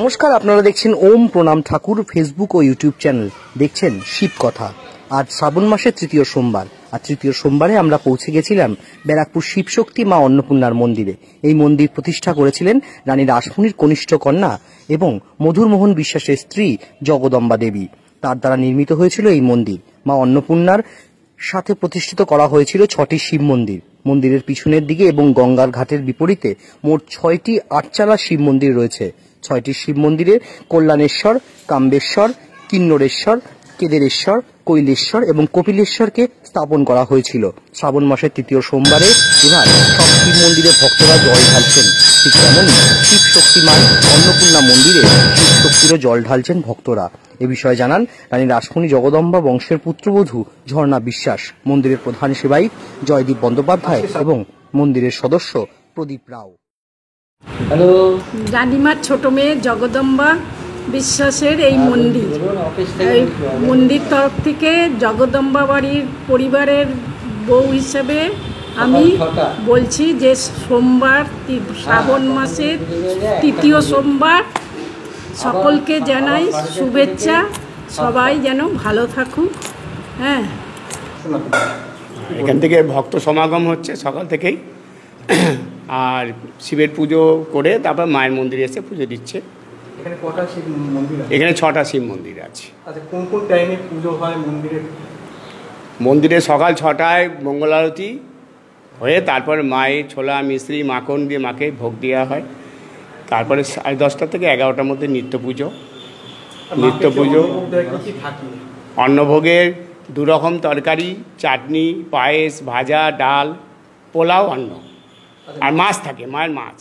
নমস্কার, আপনারা দেখছেন ওম প্রণাম ঠাকুর ফেসবুক ও ইউটিউব চ্যানেল। দেখছেন শিব কথা। আজ শ্রাবণ মাসের তৃতীয় সোমবার, আর তৃতীয় সোমবারে আমরা পৌঁছে গেছিলাম ব্যারাকপুর শিবশক্তি মা অন্নপূর্ণার মন্দিরে। এই মন্দির প্রতিষ্ঠা করেছিলেন রানী রাসমণির কনিষ্ঠ কন্যা এবং মধুরমোহন বিশ্বাসের স্ত্রী জগদম্বা দেবী। তার দ্বারা নির্মিত হয়েছিল এই মন্দির। মা অন্নপূর্ণার সাথে প্রতিষ্ঠিত করা হয়েছিল 6টি শিব মন্দির। মন্দিরের পিছনের দিকে এবং গঙ্গার ঘাটের বিপরীতে মোট 6টি আটচালা শিব মন্দির রয়েছে। 6টি শিব মন্দিরে কল্যাণেশ্বর, কাম্বেশ্বর, কিন্নরেশ্বর, কেদারেশ্বর, কৈলেশ্বর এবং কপিলেশ্বরকে স্থাপন করা হয়েছিল। শ্রাবণ মাসের তৃতীয় সোমবারে এবার সব শিব মন্দিরে ভক্তরা জল ঢালছেন। ঠিক তেমনই শিব শক্তি মায়ের অন্নপূর্ণা মন্দিরে শিব শক্তিরও জল ঢালছেন ভক্তরা। এ বিষয়ে জানান রানী রাসমণি জগদম্বা বংশের পুত্রবধূ ঝর্ণা বিশ্বাস, মন্দিরের প্রধান সেবায়িত জয়দীপ বন্দ্যোপাধ্যায় এবং মন্দিরের সদস্য প্রদীপ রাও। হ্যালো, রানীমার ছোট মেয়ে জগদম্বা বিশ্বাসের এই মন্দির। এই মন্দির তরফ থেকে জগদম্বা বাড়ির পরিবারের বউ হিসেবে আমি বলছি যে সোমবার, শ্রাবণ মাসের তৃতীয় সোমবার, সকলকে জানাই শুভেচ্ছা। সবাই যেন ভালো থাকুক। হ্যাঁ, এখান থেকে ভক্ত সমাগম হচ্ছে সকাল থেকেই, আর শিবের পুজো করে তারপর মায়ের মন্দিরে এসে পুজো দিচ্ছে। এখানে কটা শিব মন্দির আছে? এখানে 6টা শিব মন্দির আছে। আচ্ছা, কোন কোন টাইমে পুজো হয় মন্দিরে? মন্দিরে সকাল 6টায় মঙ্গল আরতি হয়ে তারপরে মায়ের ছোলা মিশ্রি মাখন দিয়ে মাকে ভোগ দেওয়া হয়। তারপরে 10:30 থেকে 11টার মধ্যে নিত্য পুজো। নিত্য পুজো অন্নভোগের 2 রকম তরকারি, চাটনি, পায়েস, ভাজা, ডাল, পোলাও, অন্ন, আর মাছ থাকে, মায়ের মাছ।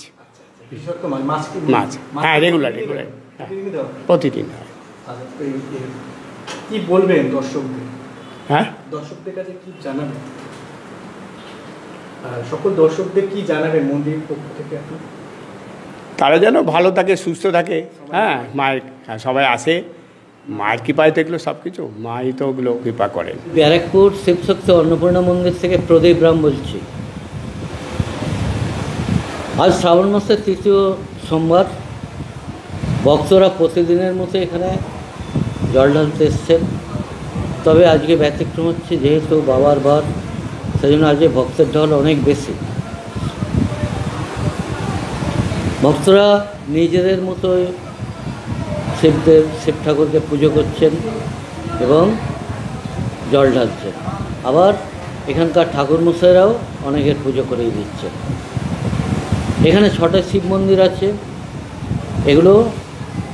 মাছ, হ্যাঁ, রেগুলার প্রতিদিন হয়। কি বলবেন দর্শকদের? হ্যাঁ, দর্শকদের কাছে কি জানাবেন? সকল দর্শকদের কি জানাবেন মন্দিরের পক্ষ থেকে আপনি? তারা যেন ভালো থাকে, সুস্থ থাকে। হ্যাঁ, মায়ের সবাই আসে, মায়ের কৃপায় দেখলো সব কিছু, মাই তো ওগুলো কৃপা করেন। ব্যারাকপুর শিবশক্তি অন্নপূর্ণা মন্দির থেকে প্রদীপ রাম বলছি। আজ শ্রাবণ মাসের তৃতীয় সোমবার, ভক্তরা প্রতিদিনের মতো এখানে জল ঢালতে এসছেন। তবে আজকে ব্যতিক্রম হচ্ছে, যেহেতু বাবার বার, সেই জন্য আজকে ভক্তের ঢল অনেক বেশি। ভক্তরা নিজেদের মতোই শিব ঠাকুরকে পুজো করছেন এবং জল ঢালছেন। আবার এখানকার ঠাকুরমশাইরাও অনেকের পুজো করেই দিচ্ছেন। এখানে 6টা শিব মন্দির আছে। এগুলো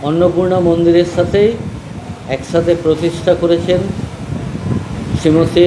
অন্নপূর্ণা মন্দিরের সাথেই একসাথে প্রতিষ্ঠা করেছেন শ্রীমতী